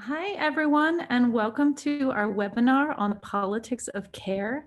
Hi, everyone, and welcome to our webinar on the politics of care.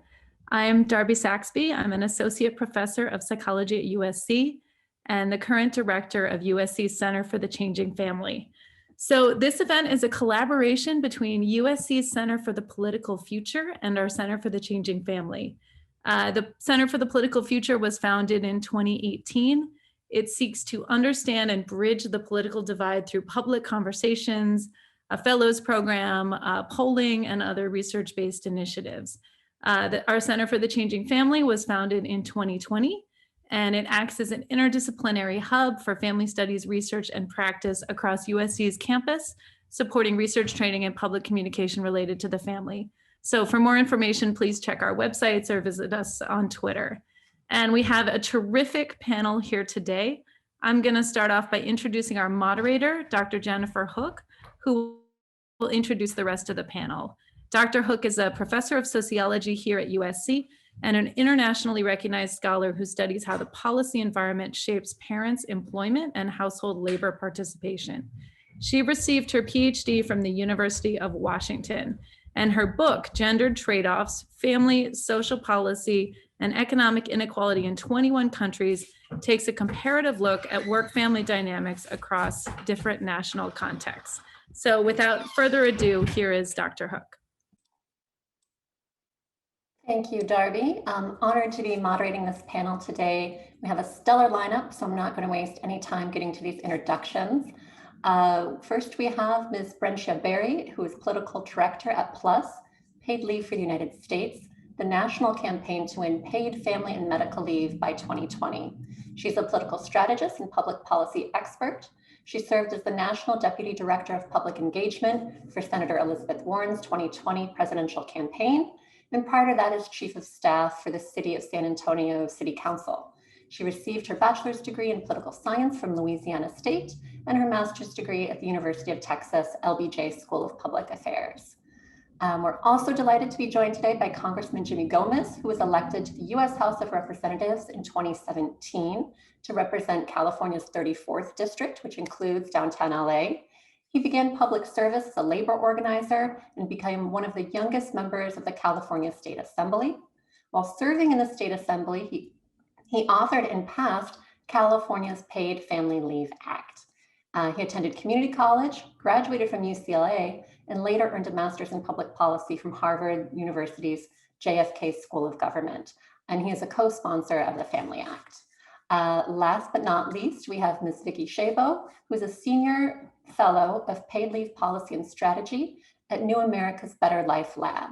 I'm Darby Saxby. I'm an associate professor of psychology at USC and the current director of USC Center for the Changing Family. So this event is a collaboration between USC Center for the Political Future and our Center for the Changing Family. The Center for the Political Future was founded in 2018. It seeks to understand and bridge the political divide through public conversations, a fellows program, polling, and other research-based initiatives. Our Center for the Changing Family was founded in 2020, and it acts as an interdisciplinary hub for family studies research and practice across USC's campus, supporting research training and public communication related to the family. So for more information, please check our websites or visit us on Twitter. And we have a terrific panel here today. I'm gonna start off by introducing our moderator, Dr. Jennifer Hook, who will introduce the rest of the panel. Dr. Hook is a professor of sociology here at USC and an internationally recognized scholar who studies how the policy environment shapes parents' employment and household labor participation. She received her PhD from the University of Washington, and her book, Gendered Trade-Offs, Family, Social Policy, and Economic Inequality in 21 Countries, takes a comparative look at work-family dynamics across different national contexts. So without further ado, here is Dr. Hook. Thank you, Darby. I'm honored to be moderating this panel today. We have a stellar lineup, so I'm not going to waste any time getting to these introductions. First, we have Ms. Brentia Berry, who is Political Director at PLUS, Paid Leave for the United States, the national campaign to win paid family and medical leave by 2020. She's a political strategist and public policy expert. She served as the National Deputy Director of Public Engagement for Senator Elizabeth Warren's 2020 presidential campaign, and prior to that as Chief of Staff for the City of San Antonio City Council. She received her bachelor's degree in political science from Louisiana State and her master's degree at the University of Texas LBJ School of Public Affairs. We're also delighted to be joined today by Congressman Jimmy Gomez, who was elected to the U.S. House of Representatives in 2017 to represent California's 34th district, which includes downtown LA. He began public service as a labor organizer and became one of the youngest members of the California State Assembly. While serving in the State Assembly, he authored and passed California's Paid Family Leave Act. He attended community college, graduated from UCLA, and later earned a master's in public policy from Harvard University's JFK School of Government. And he is a co-sponsor of the Family Act. Last but not least, we have Ms. Vicki Chabot, who is a senior fellow of paid leave policy and strategy at New America's Better Life Lab.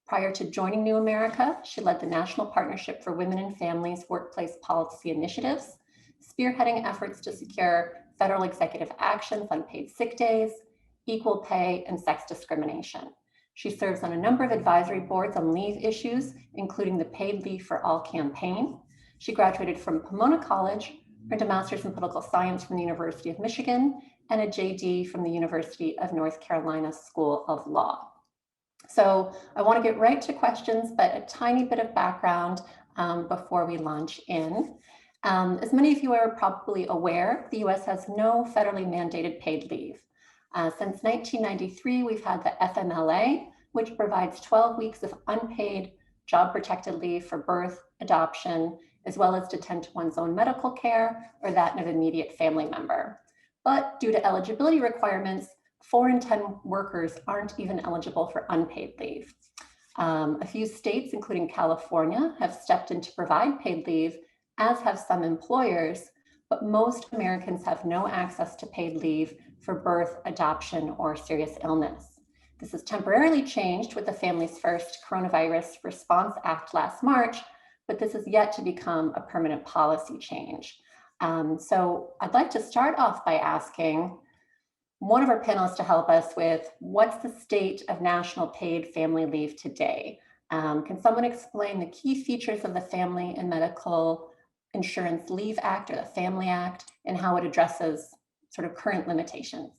Prior to joining New America, she led the National Partnership for Women and Families Workplace Policy Initiatives, spearheading efforts to secure federal executive actions on paid sick days, equal pay, and sex discrimination. She serves on a number of advisory boards on leave issues, including the Paid Leave for All campaign. She graduated from Pomona College, earned a master's in political science from the University of Michigan, and a JD from the University of North Carolina School of Law. So I want to get right to questions, but a tiny bit of background before we launch in. As many of you are probably aware, the US has no federally mandated paid leave. Since 1993, we've had the FMLA, which provides 12 weeks of unpaid job-protected leave for birth, adoption, as well as to tend to one's own medical care or that of an immediate family member. But due to eligibility requirements, 4 in 10 workers aren't even eligible for unpaid leave. A few states, including California, have stepped in to provide paid leave, as have some employers, but most Americans have no access to paid leave for birth, adoption, or serious illness. This has temporarily changed with the Families First Coronavirus Response Act last March, but this is yet to become a permanent policy change. So I'd like to start off by asking one of our panelists to help us with what's the state of national paid family leave today? Can someone explain the key features of the Family and Medical Insurance Leave Act or the Family Act and how it addresses sort of current limitations?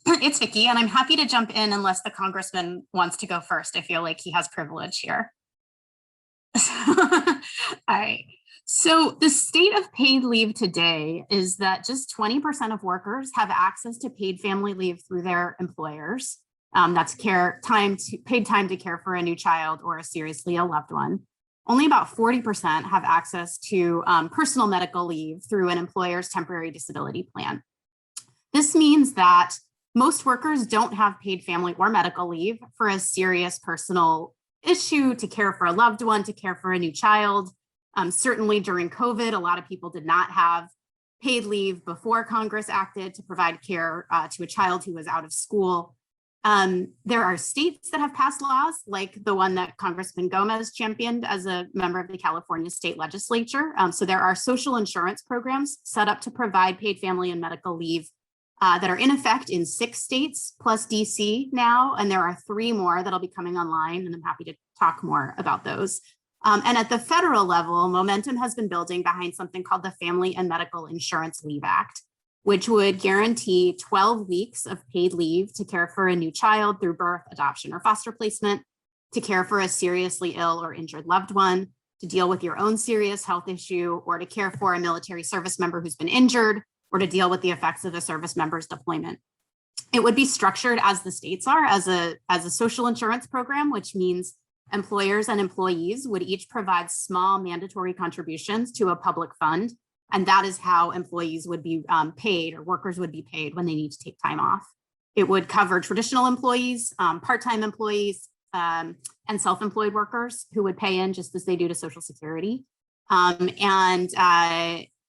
It's Vicki, and I'm happy to jump in unless the congressman wants to go first. I feel like he has privilege here. All right. So the state of paid leave today is that just 20% of workers have access to paid family leave through their employers. That's paid time to care for a new child or a seriously ill loved one. Only about 40% have access to personal medical leave through an employer's temporary disability plan. This means that most workers don't have paid family or medical leave for a serious personal issue, to care for a loved one, to care for a new child. Certainly during COVID, a lot of people did not have paid leave before Congress acted to provide care to a child who was out of school. There are states that have passed laws like the one that Congressman Gomez championed as a member of the California state legislature. So there are social insurance programs set up to provide paid family and medical leave that are in effect in 6 states plus DC now. And there are 3 more that'll be coming online, and I'm happy to talk more about those. And at the federal level, momentum has been building behind something called the Family and Medical Insurance Leave Act, which would guarantee 12 weeks of paid leave to care for a new child through birth, adoption, or foster placement, to care for a seriously ill or injured loved one, to deal with your own serious health issue, or to care for a military service member who's been injured, or to deal with the effects of a service member's deployment. It would be structured as the states are, as a social insurance program, which means employers and employees would each provide small mandatory contributions to a public fund. And that is how employees would be paid, or workers would be paid when they need to take time off. It would cover traditional employees, part-time employees, and self-employed workers who would pay in just as they do to Social Security.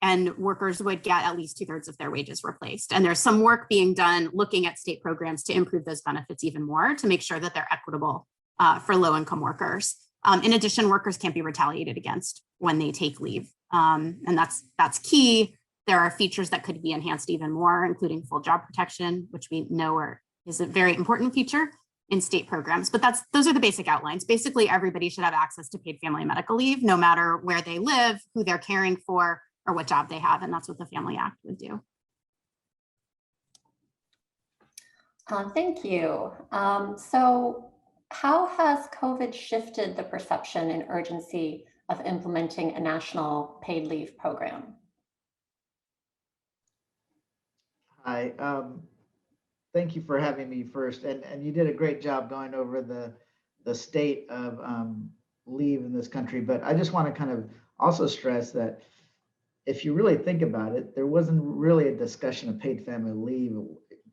And workers would get at least 2/3 of their wages replaced. And there's some work being done looking at state programs to improve those benefits even more, to make sure that they're equitable for low-income workers. In addition, workers can't be retaliated against when they take leave. And that's key. There are features that could be enhanced even more, including full job protection, which we know is a very important feature in state programs. But those are the basic outlines. Basically, everybody should have access to paid family and medical leave, no matter where they live, who they're caring for, or what job they have. And that's what the Family Act would do. Thank you. So how has COVID shifted the perception and urgency of implementing a national paid leave program? Hi, thank you for having me first. And you did a great job going over the state of leave in this country. But I just want to kind of also stress that if you really think about it, there wasn't really a discussion of paid family leave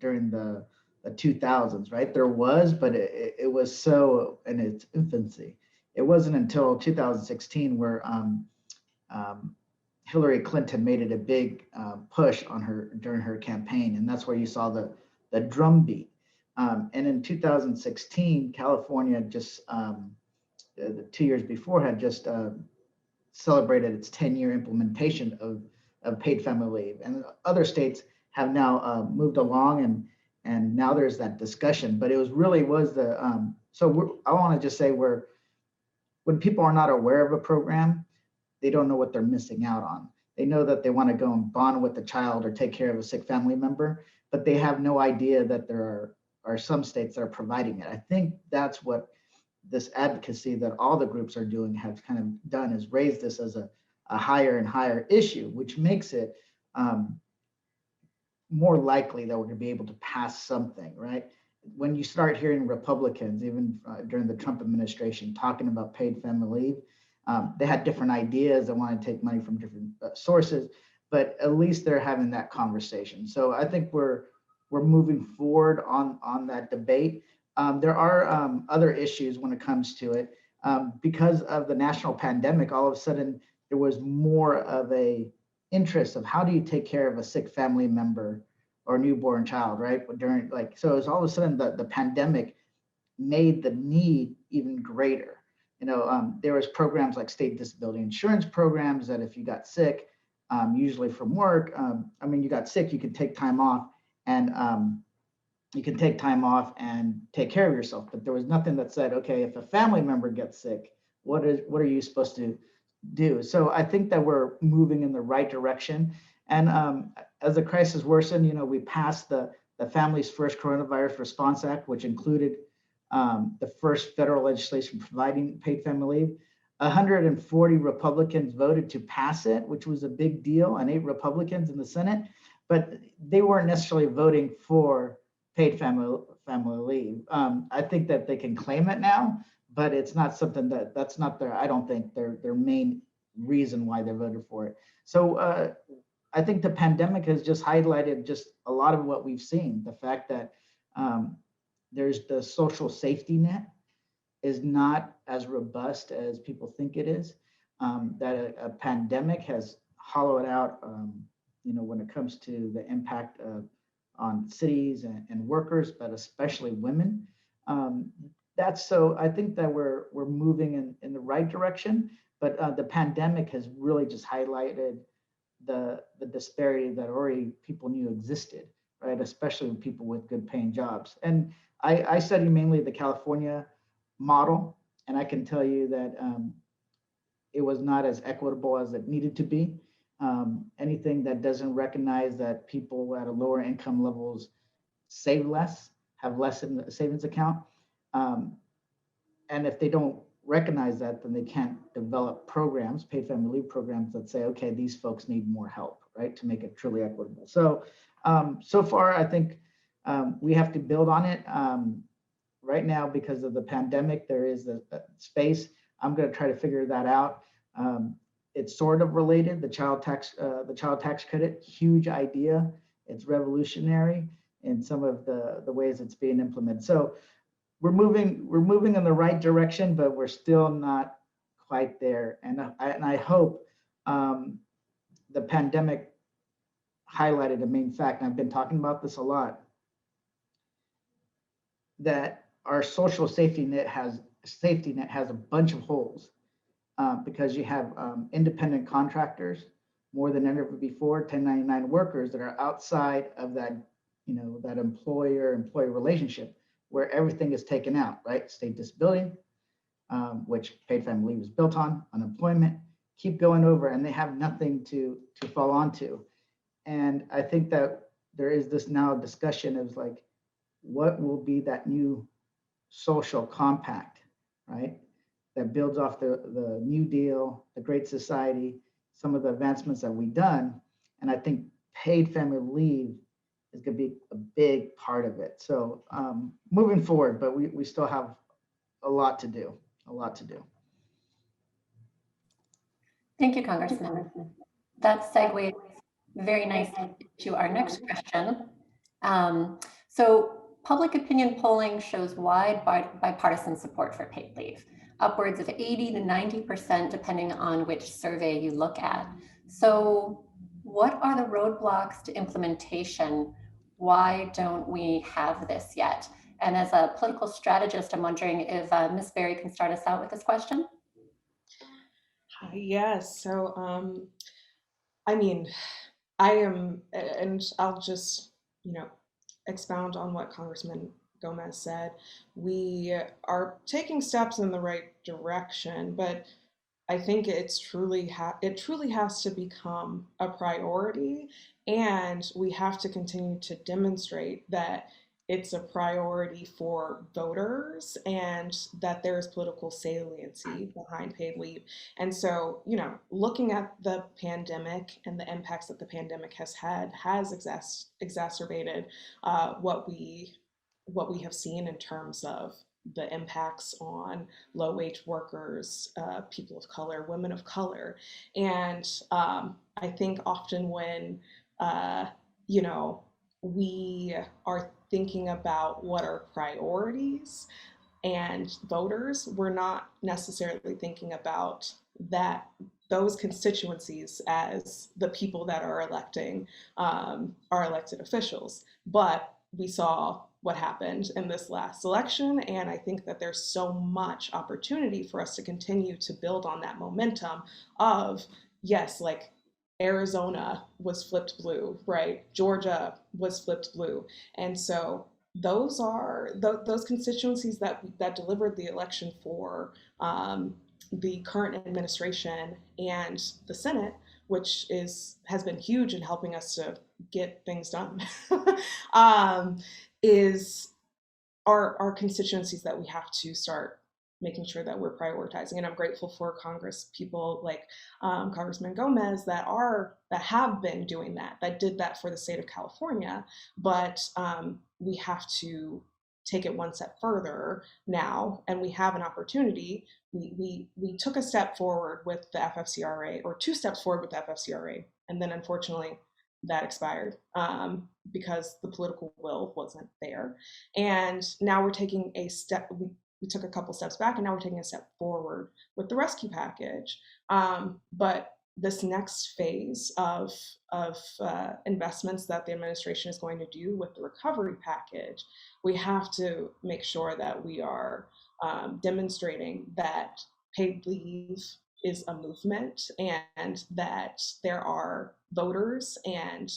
during the 2000s, right? There was, but it was so in its infancy. It wasn't until 2016 where Hillary Clinton made it a big push on her during her campaign, and that's where you saw the drumbeat. And in 2016, California just the 2 years before had just celebrated its 10-year implementation of paid family leave, and other states have now moved along, and now there's that discussion. But it was the I want to just say when people are not aware of a program, they don't know what they're missing out on. They know that they want to go and bond with the child or take care of a sick family member, but they have no idea that there are some states that are providing it. I think that's what this advocacy that all the groups are doing have kind of done, is raise this as a higher and higher issue, which makes it more likely that we're going to be able to pass something, right? When you start hearing Republicans, even during the Trump administration, talking about paid family leave, they had different ideas. They want to take money from different sources, but at least they're having that conversation. So I think we're moving forward on that debate. There are other issues when it comes to it. Because of the national pandemic, all of a sudden there was more of a interest of how do you take care of a sick family member or newborn child, right? So it was all of a sudden the pandemic made the need even greater. There was programs like state disability insurance programs that if you got sick, usually from work, you got sick, you could take time off and take care of yourself. But there was nothing that said, okay, if a family member gets sick, what are you supposed to do? So I think that we're moving in the right direction. And as the crisis worsened, we passed the Families First Coronavirus Response Act, which included the first federal legislation providing paid family leave. 140 Republicans voted to pass it, which was a big deal, and 8 Republicans in the Senate, but they weren't necessarily voting for paid family leave. I think that they can claim it now, but it's not something that's not their, I don't think their main reason why they voted for it. So I think the pandemic has just highlighted just a lot of what we've seen. The fact that there's the social safety net is not as robust as people think it is. That a pandemic has hollowed out, when it comes to the impact on cities and workers, but especially women. I think that we're moving in the right direction, but the pandemic has really just highlighted the disparity that already people knew existed, right? Especially with people with good paying jobs. And I study mainly the California model, and I can tell you that it was not as equitable as it needed to be. Anything that doesn't recognize that people at a lower income levels save less, have less in the savings account. And if they don't recognize that, then they can't develop programs, paid family leave programs that say, okay, these folks need more help, right? To make it truly equitable. So, so far, I think we have to build on it. Right now, because of the pandemic, there is a space. I'm going to try to figure that out. It's sort of related. The child tax credit, huge idea. It's revolutionary in some of the ways it's being implemented. So we're moving in the right direction, but we're still not quite there. And I hope the pandemic highlighted a main fact, and I've been talking about this a lot, that our social safety net has a bunch of holes because you have independent contractors more than ever before, 1099 workers that are outside of that, that employer-employee relationship where everything is taken out, right? State disability, which paid family leave is built on, unemployment, keep going over, and they have nothing to fall onto. And I think that there is this now discussion of like, what will be that new social compact, right? That builds off the New Deal, the Great Society, some of the advancements that we've done. And I think paid family leave is going to be a big part of it. So moving forward, but we still have a lot to do, Thank you, Congressman. That segues very nicely to our next question. So public opinion polling shows wide bipartisan support for paid leave, upwards of 80 to 90%, depending on which survey you look at. So what are the roadblocks to implementation? Why don't we have this yet? And as a political strategist, I'm wondering if Ms. Berry can start us out with this question. Yes, so I mean, I am, and I'll just, expound on what Congressman Gomez said. We are taking steps in the right direction, but I think it truly has to become a priority, and we have to continue to demonstrate that it's a priority for voters and that there is political saliency behind paid leave. And so, looking at the pandemic and the impacts that the pandemic has had has exacerbated what we have seen in terms of the impacts on low-wage workers, people of color, women of color. And I think often when, we are thinking about what are priorities and voters, we're not necessarily thinking about those constituencies as the people that are electing our elected officials. But we saw what happened in this last election, and I think that there's so much opportunity for us to continue to build on that momentum of, yes, like Arizona was flipped blue, right? Georgia was flipped blue. And so those are those constituencies that delivered the election for the current administration and the Senate, which has been huge in helping us to get things done, are constituencies that we have to start making sure that we're prioritizing. And I'm grateful for Congress people like Congressman Gomez that have been doing that did that for the state of California. But we have to take it one step further now, and we have an opportunity. We took a step forward with the FFCRA, or 2 steps forward with the FFCRA, and then unfortunately that expired because the political will wasn't there. And now we're taking a step. We took a couple steps back, and now we're taking a step forward with the rescue package. But this next phase of investments that the administration is going to do with the recovery package, we have to make sure that we are demonstrating that paid leave is a movement, and that there are voters and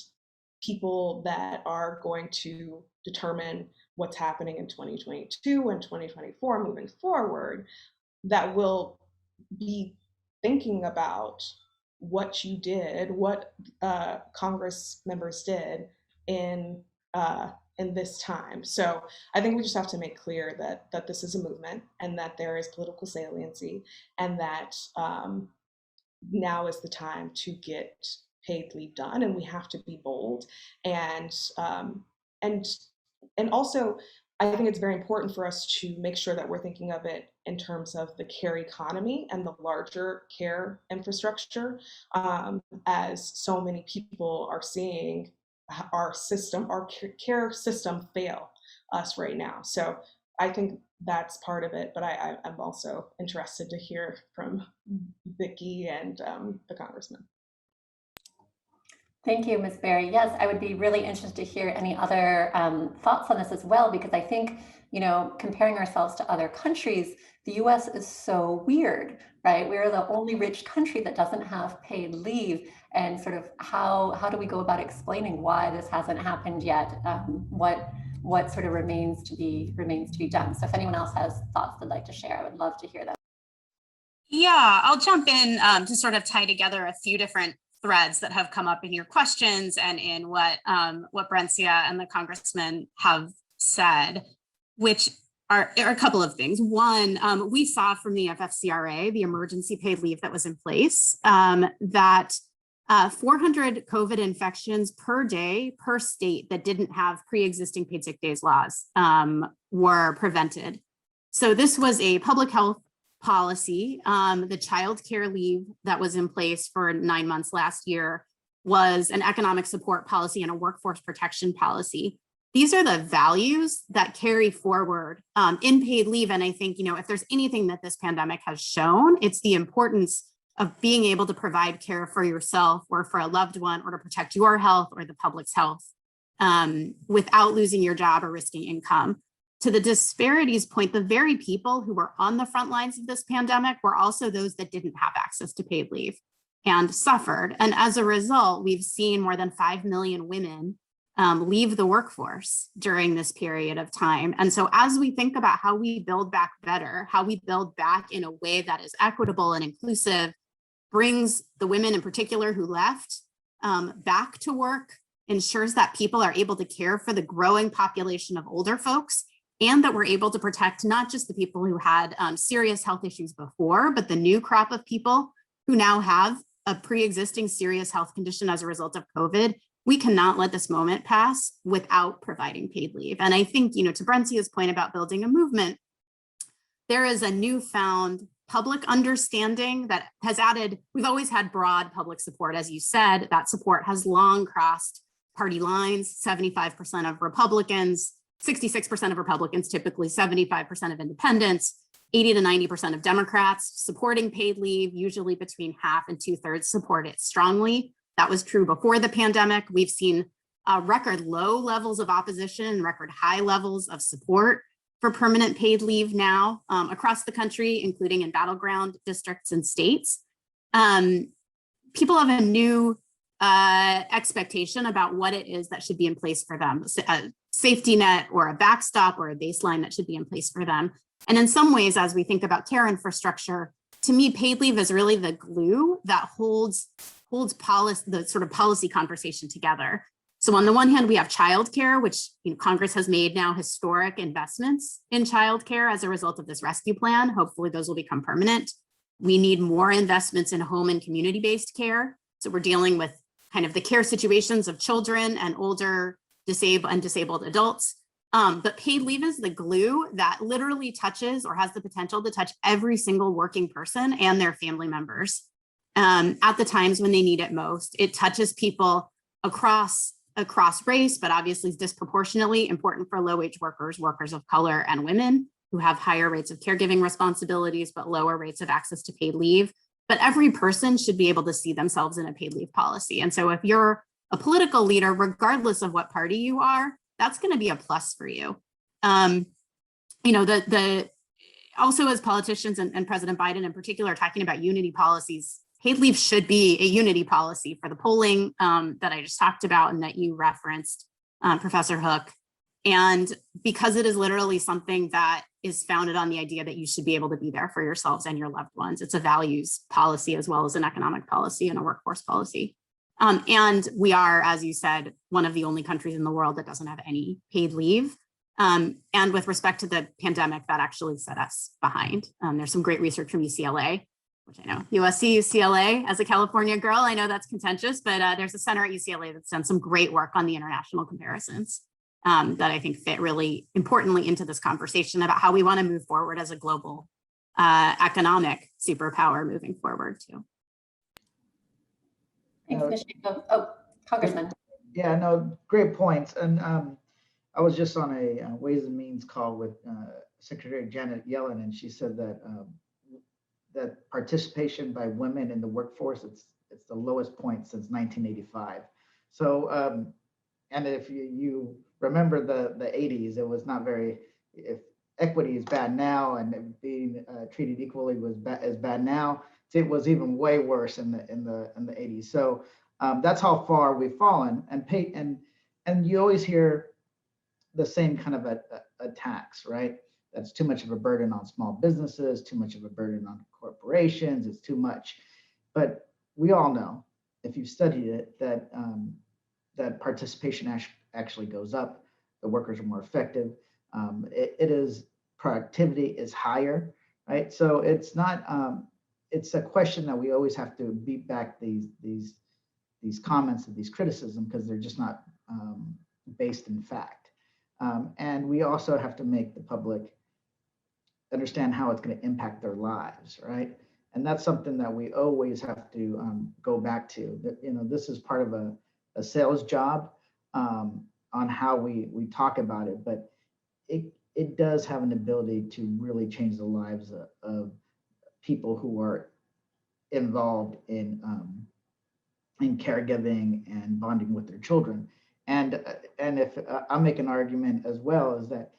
people that are going to determine what's happening in 2022 and 2024 moving forward, that will be thinking about what you did, what Congress members did in this time. So I think we just have to make clear that this is a movement, and that there is political saliency, and that now is the time to get paid leave done, and we have to be bold. And also, I think it's very important for us to make sure that we're thinking of it in terms of the care economy and the larger care infrastructure, as so many people are seeing our care system fail us right now. So I think that's part of it, but I'm also interested to hear from Vicki and the congressman. Thank you, Ms. Berry. Yes, I would be really interested to hear any other thoughts on this as well, because I think, comparing ourselves to other countries, the US is so weird, right? We're the only rich country that doesn't have paid leave, and sort of how do we go about explaining why this hasn't happened yet? What sort of remains to be done? So if anyone else has thoughts they'd like to share, I would love to hear them. Yeah, I'll jump in to sort of tie together a few different threads that have come up in your questions and in what Brencia and the congressman have said, which are a couple of things. One, we saw from the FFCRA, the emergency paid leave that was in place, that 400 COVID infections per day per state that didn't have pre-existing paid sick days laws were prevented. So this was a public health policy. The child care leave that was in place for 9 months last year was an economic support policy and a workforce protection policy. These are the values that carry forward in paid leave. And I think, if there's anything that this pandemic has shown, it's the importance of being able to provide care for yourself or for a loved one, or to protect your health or the public's health without losing your job or risking income. To the disparities point, the very people who were on the front lines of this pandemic were also those that didn't have access to paid leave and suffered. And as a result, we've seen more than 5 million women leave the workforce during this period of time. And so as we think about how we build back better, how we build back in a way that is equitable and inclusive, brings the women in particular who left back to work, ensures that people are able to care for the growing population of older folks, and that we're able to protect not just the people who had serious health issues before, but the new crop of people who now have a pre-existing serious health condition as a result of COVID. We cannot let this moment pass without providing paid leave. And I think, to Brencia's point about building a movement, there is a newfound public understanding that has added, we've always had broad public support. As you said, that support has long crossed party lines. 75% of Republicans, 66% of Republicans, typically 75% of independents, 80 to 90% of Democrats supporting paid leave, usually between half and 2/3 support it strongly. That was true before the pandemic. We've seen record low levels of opposition and record high levels of support for permanent paid leave now across the country, including in battleground districts and states. People have a new expectation about what it is that should be in place for them, a safety net or a backstop or a baseline that should be in place for them. And in some ways, as we think about care infrastructure, to me, paid leave is really the glue that holds policy, the sort of policy conversation together. So on the one hand, we have childcare, which Congress has made now historic investments in childcare as a result of this rescue plan. Hopefully those will become permanent. We need more investments in home and community-based care. So we're dealing with kind of the care situations of children and older and disabled adults. But paid leave is the glue that literally touches or has the potential to touch every single working person and their family members at the times when they need it most. It touches people across race, but obviously is disproportionately important for low-wage workers, workers of color, and women who have higher rates of caregiving responsibilities, but lower rates of access to paid leave. But every person should be able to see themselves in a paid leave policy. And so if you're a political leader, regardless of what party you are, that's going to be a plus for you. Also as politicians and President Biden in particular are talking about unity policies, paid leave should be a unity policy for the polling that I just talked about and that you referenced, Professor Hook. And because it is literally something that is founded on the idea that you should be able to be there for yourselves and your loved ones. It's a values policy as well as an economic policy and a workforce policy. And we are, as you said, one of the only countries in the world that doesn't have any paid leave. And with respect to the pandemic, that actually set us behind. There's some great research from UCLA, which I know USC, UCLA, as a California girl, I know that's contentious, but there's a center at UCLA that's done some great work on the international comparisons that I think fit really importantly into this conversation about how we want to move forward as a global economic superpower moving forward too. Thanks, Ms. Chabot. Oh, Congressman. Yeah, no, great points. And I was just on a Ways and Means call with Secretary Janet Yellen, and she said that that participation by women in the workforce, it's the lowest point since 1985. So, and if you remember the 80s, it was not very, if equity is bad now and being treated equally was is bad now, it was even way worse in the 80s. So that's how far we've fallen. And you always hear the same kind of attacks, right? That's too much of a burden on small businesses, too much of a burden on corporations, it's too much. But we all know, if you've studied it, that that participation actually goes up, the workers are more effective, productivity is higher, right? So it's not, it's a question that we always have to beat back these comments and these criticisms because they're just not based in fact. And we also have to make the public understand how it's going to impact their lives, right? And that's something that we always have to go back to. That, you know, this is part of a sales job on how we talk about it, but it does have an ability to really change the lives of people who are involved in caregiving and bonding with their children. And if I'll make an argument as well, is that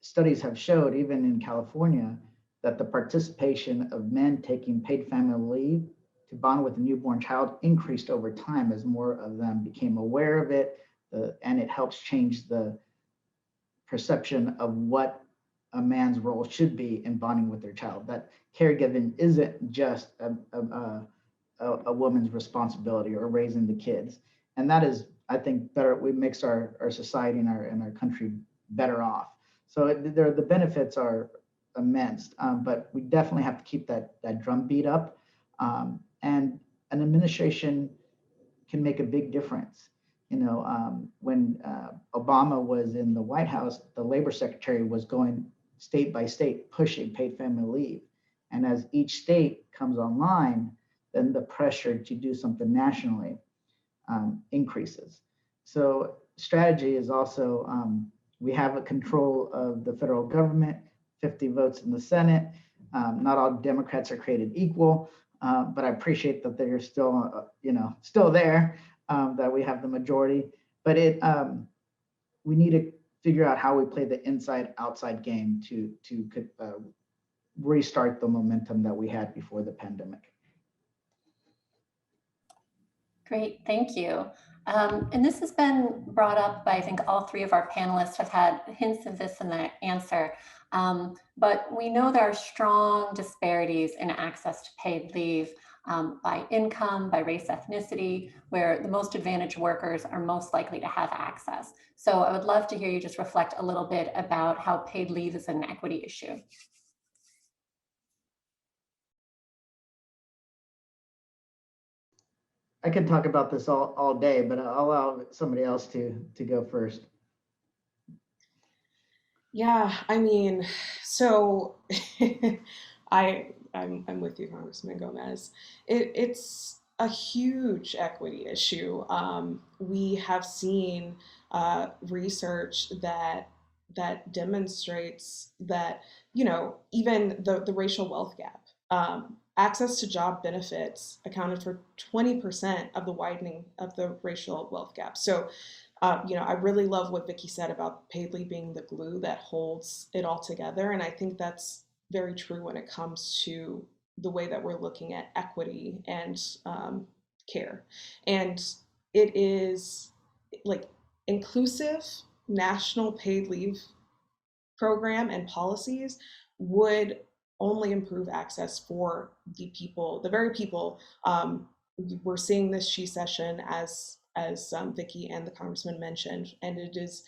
studies have showed, even in California, that the participation of men taking paid family leave to bond with a newborn child increased over time as more of them became aware of it, and it helps change the perception of what a man's role should be in bonding with their child. That caregiving isn't just a woman's responsibility or raising the kids. And that is, I think, better. It makes our society and our country better off. So the benefits are immense, but we definitely have to keep that drumbeat up. And an administration can make a big difference. You know, when Obama was in the White House, the labor secretary was going state by state pushing paid family leave. And as each state comes online, then the pressure to do something nationally increases. So strategy is also, we have a control of the federal government, 50 votes in the Senate. Not all Democrats are created equal, but I appreciate that they're still, still there, that we have the majority. But we need to figure out how we play the inside-outside game to restart the momentum that we had before the pandemic. Great, thank you. And this has been brought up by, I think, all three of our panelists have had hints of this in their answer. But we know there are strong disparities in access to paid leave by income, by race, ethnicity, where the most advantaged workers are most likely to have access. So I would love to hear you just reflect a little bit about how paid leave is an equity issue. I could talk about this all day, but I'll allow somebody else to go first. Yeah, I mean, so I'm with you, Congressman Gomez. It's a huge equity issue. We have seen research that demonstrates that, you know, even the racial wealth gap. Access to job benefits accounted for 20% of the widening of the racial wealth gap. So, you know, I really love what Vicki said about paid leave being the glue that holds it all together. And I think that's very true when it comes to the way that we're looking at equity and care. And it is like inclusive national paid leave program and policies would only improve access for the people, the very people. We're seeing this she session as Vicki and the Congressman mentioned, and it is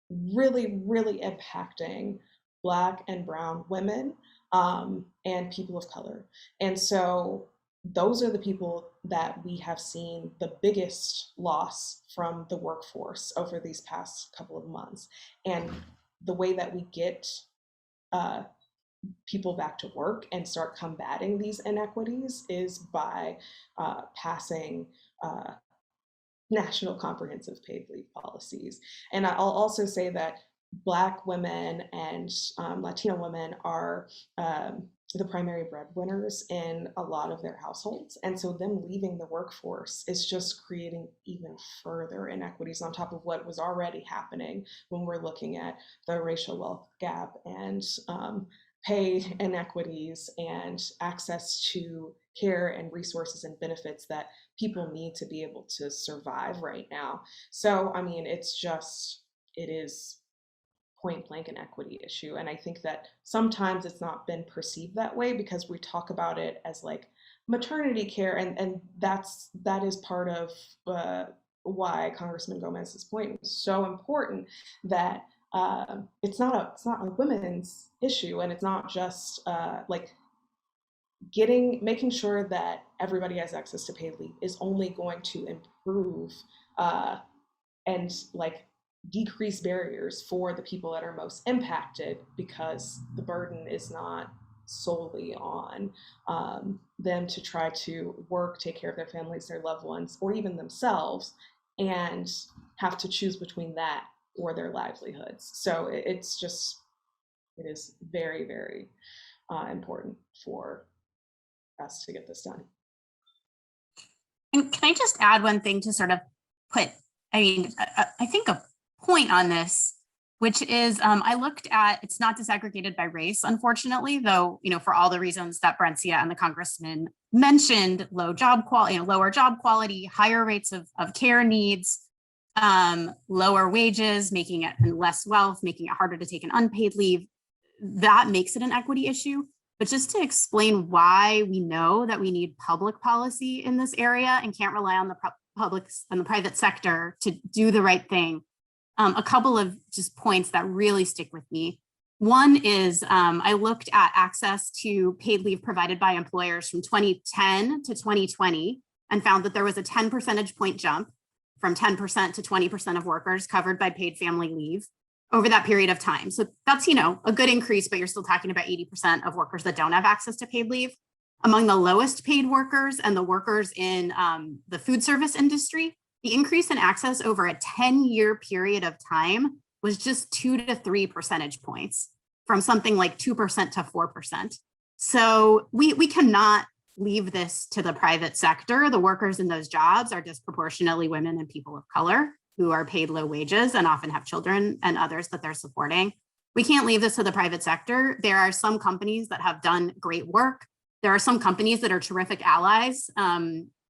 really, really impacting Black and Brown women and people of color. And so those are the people that we have seen the biggest loss from the workforce over these past couple of months. And the way that we get people back to work and start combating these inequities is by passing national comprehensive paid leave policies. And I'll also say that Black women and Latino women are the primary breadwinners in a lot of their households. And so them leaving the workforce is just creating even further inequities on top of what was already happening when we're looking at the racial wealth gap and pay inequities and access to care and resources and benefits that people need to be able to survive right now. So, I mean, it is point blank an equity issue. And I think that sometimes it's not been perceived that way because we talk about it as like maternity care. And that is part of why Congressman Gomez's point is so important, that it's not a women's issue, and it's not just like making sure that everybody has access to paid leave is only going to improve and like decrease barriers for the people that are most impacted, because the burden is not solely on them to try to work, take care of their families, their loved ones, or even themselves, and have to choose between that or their livelihoods. So it is very, very important for us to get this done. And can I just add one thing to sort of put, I think a point on this, which is I looked at, it's not disaggregated by race, unfortunately, though, you know, for all the reasons that Brencia and the Congressman mentioned, lower job quality, higher rates of care needs, lower wages, making it less wealth, making it harder to take an unpaid leave. That makes it an equity issue. But just to explain why we know that we need public policy in this area and can't rely on the public and the private sector to do the right thing, a couple of just points that really stick with me. One is I looked at access to paid leave provided by employers from 2010 to 2020 and found that there was a 10 percentage point jump from 10% to 20% of workers covered by paid family leave over that period of time. So that's, you know, a good increase, but you're still talking about 80% of workers that don't have access to paid leave. Among the lowest paid workers and the workers in the food service industry, the increase in access over a 10-year period of time was just 2 to 3 percentage points, from something like 2% to 4%. So we cannot leave this to the private sector. The workers in those jobs are disproportionately women and people of color who are paid low wages and often have children and others that they're supporting. We can't leave this to the private sector. There are some companies that have done great work. There are some companies that are terrific allies,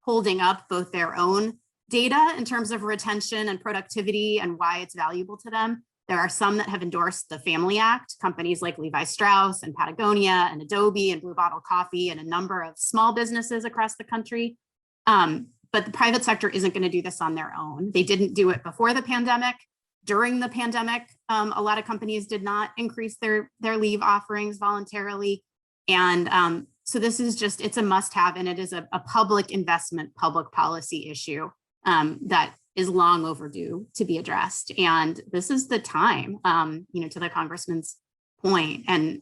holding up both their own data in terms of retention and productivity and why it's valuable to them. There are some that have endorsed the Family Act, companies like Levi Strauss and Patagonia and Adobe and Blue Bottle Coffee and a number of small businesses across the country. But the private sector isn't going to do this on their own. They didn't do it before the pandemic. During the pandemic, a lot of companies did not increase their leave offerings voluntarily. And so this is just, it's a must-have, and it is a public investment, public policy issue that is long overdue to be addressed. And this is the time, to the congressman's point. And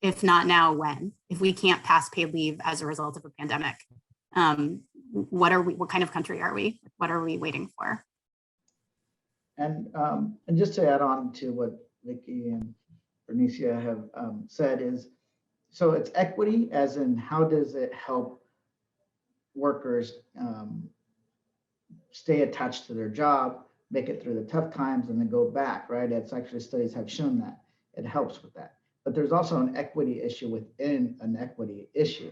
if not now, when? If we can't pass paid leave as a result of a pandemic, what kind of country are we? What are we waiting for? And just to add on to what Vicki and Bernicia have said is, so it's equity as in how does it help workers stay attached to their job, make it through the tough times, and then go back, right? It's actually, studies have shown that it helps with that. But there's also an equity issue within an equity issue.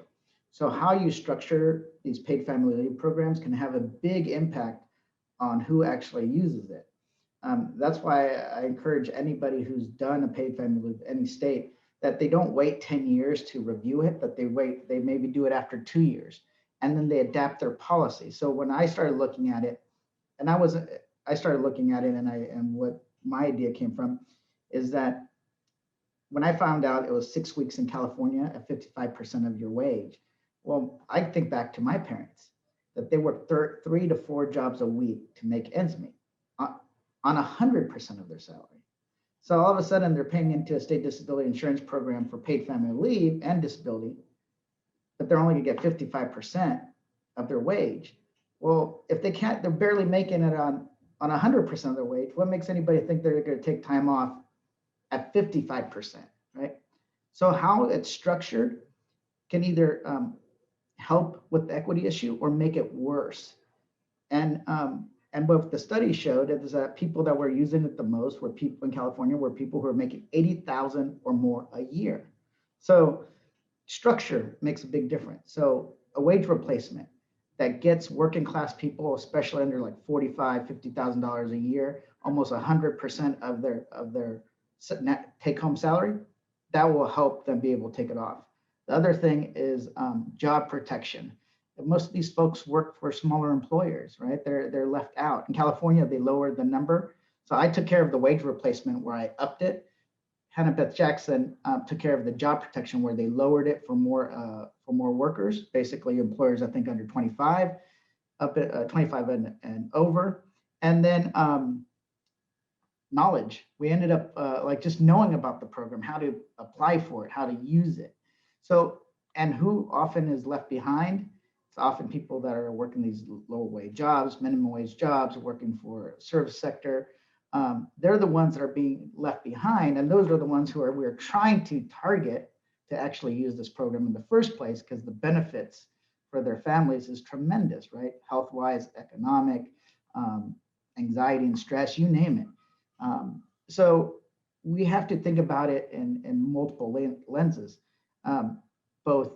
So how you structure these paid family leave programs can have a big impact on who actually uses it. That's why I encourage anybody who's done a paid family leave, any state, that they don't wait 10 years to review it, that they maybe do it after 2 years, and then they adapt their policy. So when I started looking at it, and what my idea came from is that when I found out it was 6 weeks in California at 55% of your wage, well, I think back to my parents, that they worked 3 to 4 jobs a week to make ends meet on 100% of their salary. So all of a sudden they're paying into a state disability insurance program for paid family leave and disability, but they're only gonna get 55% of their wage. Well, if they can't, they're barely making it on 100% of their wage, what makes anybody think they're gonna take time off at 55%, right? So how it's structured can either help with the equity issue or make it worse. And what the study showed is that people that were using it the most were people in California, were people who are making $80,000 or more a year. So structure makes a big difference. So a wage replacement that gets working class people, especially under like $45,000, $50,000 a year, almost 100% of their net take-home salary, that will help them be able to take it off. The other thing is job protection. Most of these folks work for smaller employers, right? They're left out. In California, they lowered the number. So I took care of the wage replacement where I upped it. Hannah Beth Jackson took care of the job protection where they lowered it for more workers, basically employers, I think under 25, up at 25 and over. And then knowledge. We ended up like just knowing about the program, how to apply for it, how to use it. So, and who often is left behind? It's often people that are working these lower wage jobs, minimum wage jobs, working for service sector. They're the ones that are being left behind. And those are the ones who we're trying to target to actually use this program in the first place, because the benefits for their families is tremendous, right? Health-wise, economic, anxiety and stress, you name it. So we have to think about it in multiple lenses. Both,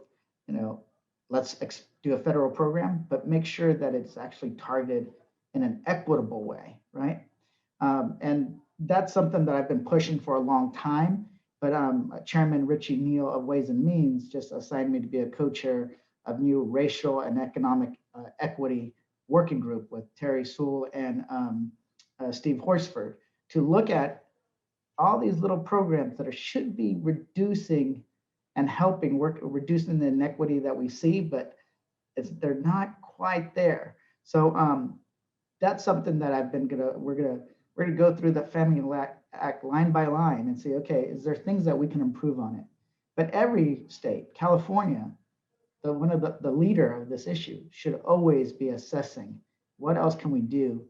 let's do a federal program, but make sure that it's actually targeted in an equitable way, right? And that's something that I've been pushing for a long time, but Chairman Richie Neal of Ways and Means just assigned me to be a co-chair of new racial and economic equity working group with Terry Sewell and Steve Horsford to look at all these little programs that should be reducing and helping reducing the inequity that we see, but they're not quite there. So that's something that we're gonna go through the Family Act line by line and say, okay, is there things that we can improve on it? But every state, California, one of the leader of this issue, should always be assessing what else can we do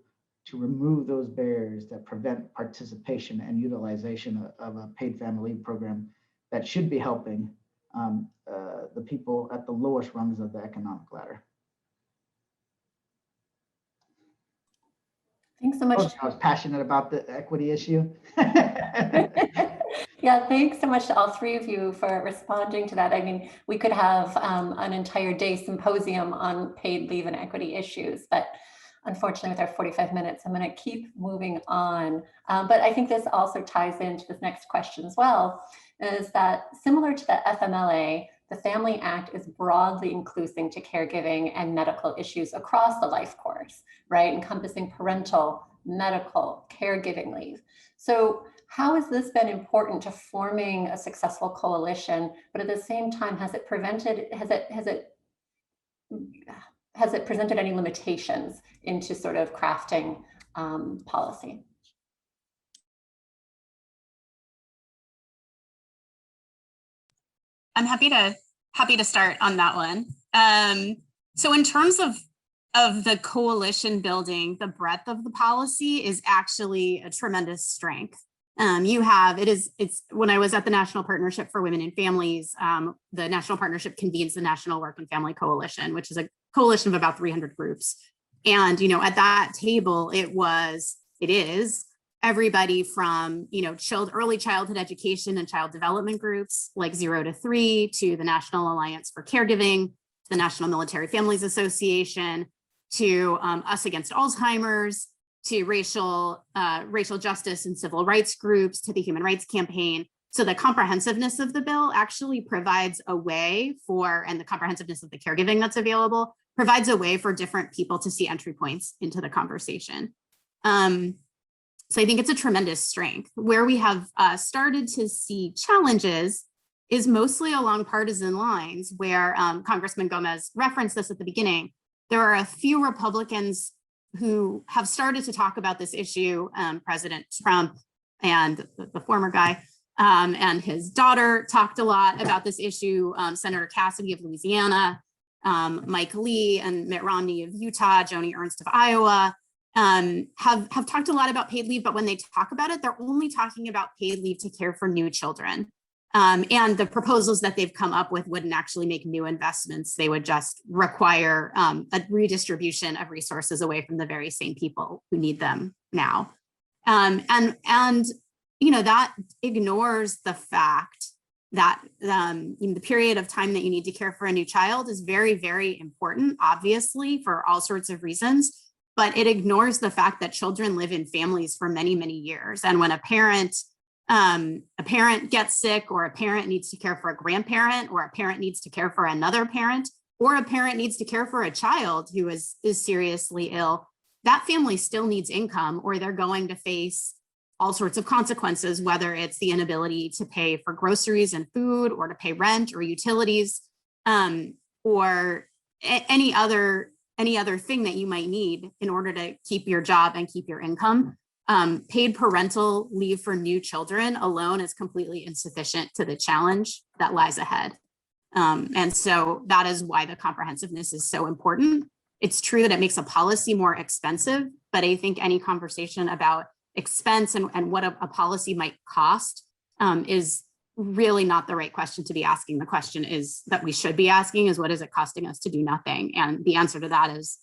to remove those barriers that prevent participation and utilization of a paid family leave program that should be helping the people at the lowest rungs of the economic ladder. Thanks so much. I was passionate about the equity issue. Yeah, thanks so much to all three of you for responding to that. I mean, we could have an entire day symposium on paid leave and equity issues, but unfortunately, with our 45 minutes, I'm going to keep moving on. But I think this also ties into this next question as well, is that similar to the FMLA, the Family Act is broadly inclusive to caregiving and medical issues across the life course, right? Encompassing parental, medical, caregiving leave. So how has this been important to forming a successful coalition, but at the same time, has it presented any limitations into sort of crafting policy? I'm happy to start on that one. So in terms of the coalition building, the breadth of the policy is actually a tremendous strength. It's when I was at the National Partnership for Women and Families, the National Partnership convenes the National Work and Family Coalition, which is a coalition of about 300 groups. And, at that table, it is everybody from, early childhood education and child development groups like 0 to 3 to the National Alliance for Caregiving, to the National Military Families Association, to Us Against Alzheimer's, to racial justice and civil rights groups, to the Human Rights Campaign. So the comprehensiveness of the bill actually provides a way for, and the comprehensiveness of the caregiving that's available provides a way for different people to see entry points into the conversation. So I think it's a tremendous strength. Where we have started to see challenges is mostly along partisan lines, where Congressman Gomez referenced this at the beginning. There are a few Republicans who have started to talk about this issue, President Trump and the former guy and his daughter talked a lot about this issue, Senator Cassidy of Louisiana, Mike Lee and Mitt Romney of Utah, Joni Ernst of Iowa, have talked a lot about paid leave, but when they talk about it, they're only talking about paid leave to care for new children. And the proposals that they've come up with wouldn't actually make new investments. They would just require a redistribution of resources away from the very same people who need them now. And that ignores the fact that the period of time that you need to care for a new child is very, very important, obviously, for all sorts of reasons. But it ignores the fact that children live in families for many, many years. And when a parent gets sick, or a parent needs to care for a grandparent, or a parent needs to care for another parent, or a parent needs to care for a child who is seriously ill, that family still needs income, or they're going to face all sorts of consequences, whether it's the inability to pay for groceries and food, or to pay rent or utilities, or any other thing that you might need in order to keep your job and keep your income. Paid parental leave for new children alone is completely insufficient to the challenge that lies ahead. And so that is why the comprehensiveness is so important. It's true that it makes a policy more expensive, but I think any conversation about expense and what a policy might cost is really not the right question to be asking. The question is that we should be asking is, what is it costing us to do nothing? And the answer to that is,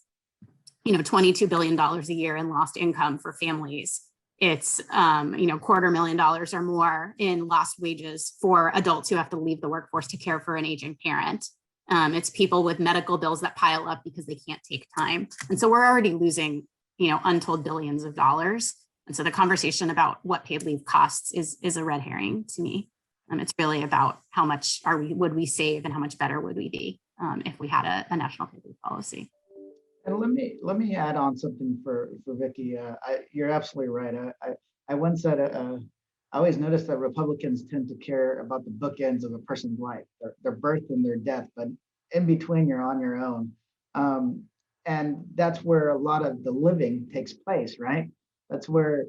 $22 billion a year in lost income for families. It's, $250,000 or more in lost wages for adults who have to leave the workforce to care for an aging parent. It's people with medical bills that pile up because they can't take time. And so we're already losing, untold billions of dollars. And so the conversation about what paid leave costs is a red herring to me. It's really about how much would we save and how much better would we be if we had a national paid leave policy. And let me add on something for Vicki. You're absolutely right. I once said I always notice that Republicans tend to care about the bookends of a person's life, their birth and their death, but in between you're on your own. And that's where a lot of the living takes place, right? That's where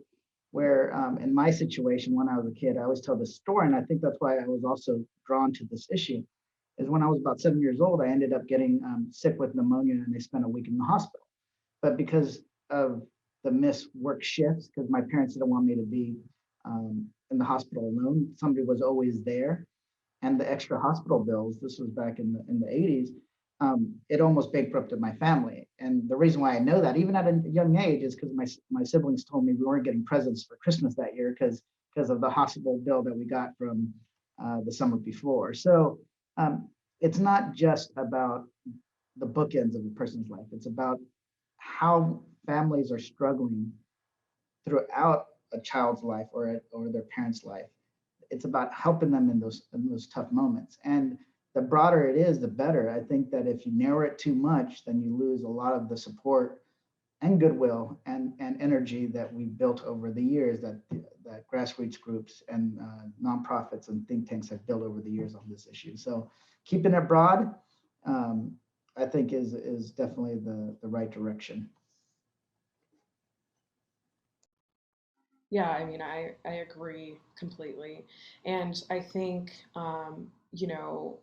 in my situation, when I was a kid, I always tell this story, and I think that's why I was also drawn to this issue, is when I was about 7 years old, I ended up getting sick with pneumonia, and they spent a week in the hospital. But because of the missed work shifts, because my parents didn't want me to be in the hospital alone, somebody was always there, and the extra hospital bills, this was back in the 80s, it almost bankrupted my family. And the reason why I know that, even at a young age, is because my siblings told me we weren't getting presents for Christmas that year because of the hospital bill that we got from the summer before. So it's not just about the bookends of a person's life. It's about how families are struggling throughout a child's life or their parent's life. It's about helping them in those tough moments. And the broader it is, the better. I think that if you narrow it too much, then you lose a lot of the support and goodwill and energy that we built over the years, that grassroots groups and nonprofits and think tanks have built over the years on this issue. So keeping it broad, I think is definitely the right direction. Yeah, I mean, I agree completely. And I think, you know,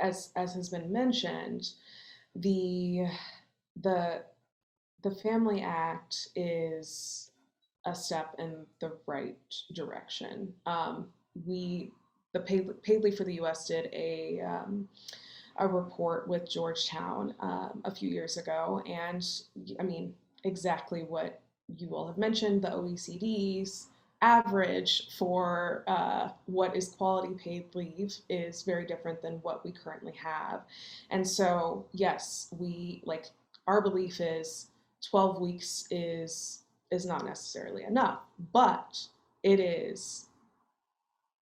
as has been mentioned, the the Family Act is a step in the right direction. The paid leave for the U.S. did a report with Georgetown a few years ago, and I mean, exactly what you all have mentioned, the OECD's average for what is quality paid leave is very different than what we currently have. And so, yes, our belief is 12 weeks is not necessarily enough, but it is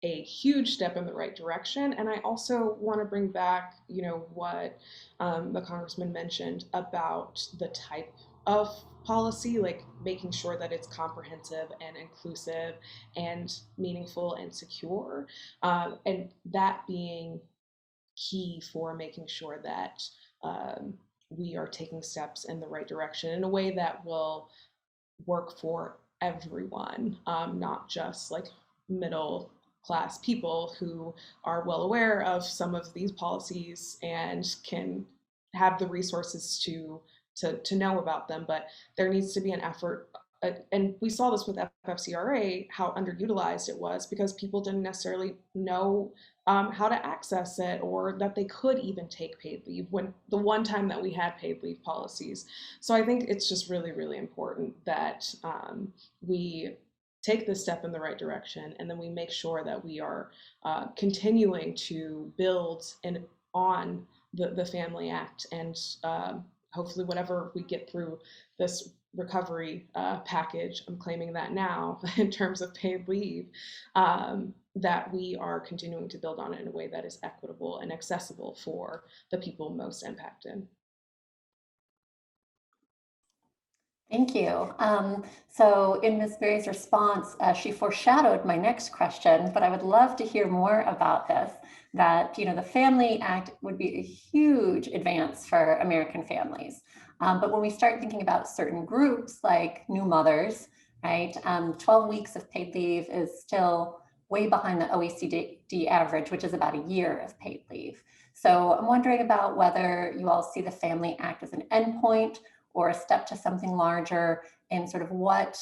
a huge step in the right direction. And I also want to bring back, you know, what the congressman mentioned about the type of policy, like making sure that it's comprehensive and inclusive and meaningful and secure, and that being key for making sure that we are taking steps in the right direction in a way that will work for everyone, not just like middle class people who are well aware of some of these policies and can have the resources to know about them. But there needs to be an effort, and we saw this with FFCRA, how underutilized it was because people didn't necessarily know how to access it, or that they could even take paid leave when the one time that we had paid leave policies. So I think it's just really, really important that we take this step in the right direction, and then we make sure that we are continuing to build on the Family Act, and hopefully whatever we get through this recovery package, I'm claiming that now in terms of paid leave, that we are continuing to build on it in a way that is equitable and accessible for the people most impacted. Thank you. So in Ms. Berry's response, she foreshadowed my next question, but I would love to hear more about this, that, you know, the Family Act would be a huge advance for American families. But when we start thinking about certain groups like new mothers, right, 12 weeks of paid leave is still way behind the OECD average, which is about a year of paid leave. So I'm wondering about whether you all see the Family Act as an endpoint or a step to something larger, and sort of what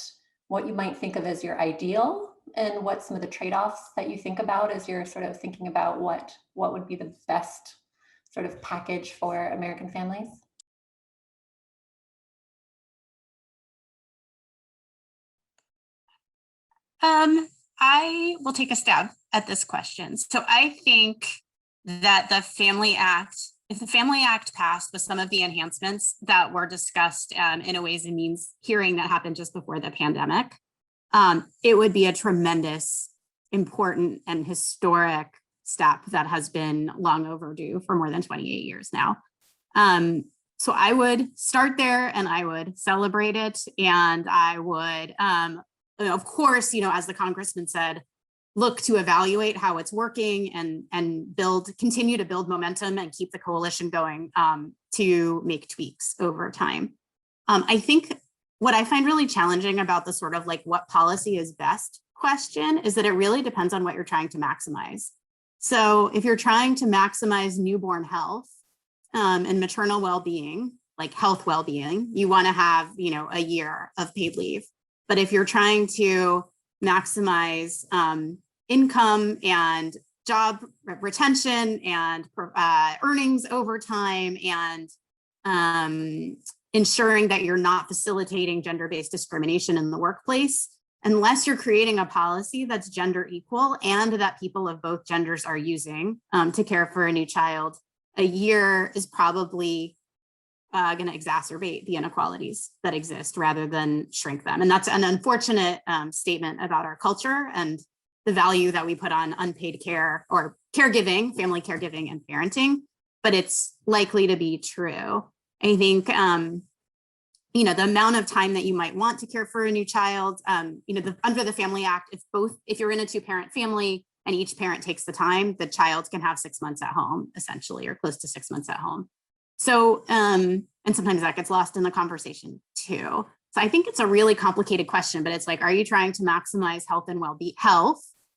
you might think of as your ideal, and what some of the trade-offs that you think about as you're sort of thinking about what would be the best sort of package for American families. I will take a stab at this question. So I think that the Family Act, if the Family Act passed with some of the enhancements that were discussed in a Ways and Means hearing that happened just before the pandemic, it would be a tremendous, important, and historic step that has been long overdue for more than 28 years now. So I would start there, and I would celebrate it, and I would, of course, you know, as the congressman said, look to evaluate how it's working and continue to build momentum and keep the coalition going to make tweaks over time. I think what I find really challenging about the sort of like what policy is best question is that it really depends on what you're trying to maximize. So if you're trying to maximize newborn health and maternal well-being, like health well-being, you want to have, you know, a year of paid leave. But if you're trying to maximize income and job retention and earnings over time, and ensuring that you're not facilitating gender-based discrimination in the workplace, unless you're creating a policy that's gender equal and that people of both genders are using to care for a new child, a year is probably going to exacerbate the inequalities that exist rather than shrink them. And that's an unfortunate statement about our culture and the value that we put on unpaid care or caregiving, family caregiving and parenting, but it's likely to be true. I think, you know, the amount of time that you might want to care for a new child, you know, under the Family Act, if you're in a 2-parent family and each parent takes the time, the child can have 6 months at home, essentially, or close to 6 months at home. So, and sometimes that gets lost in the conversation too. So I think it's a really complicated question, but it's like, are you trying to maximize health and well-being?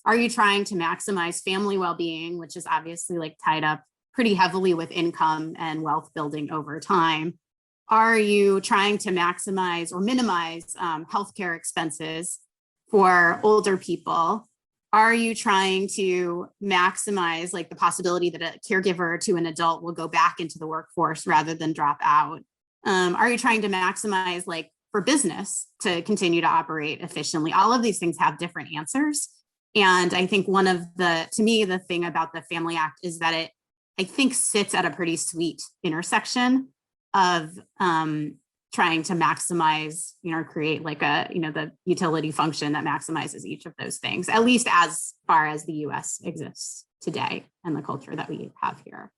Are you trying to maximize family well-being, which is obviously like tied up pretty heavily with income and wealth building over time? Are you trying to maximize or minimize healthcare expenses for older people? Are you trying to maximize like the possibility that a caregiver to an adult will go back into the workforce rather than drop out? Are you trying to maximize like for business to continue to operate efficiently? All of these things have different answers. And I think one of to me, the thing about the Family Act is that it, I think, sits at a pretty sweet intersection of trying to maximize, you know, create like a, you know, the utility function that maximizes each of those things, at least as far as the US exists today and the culture that we have here.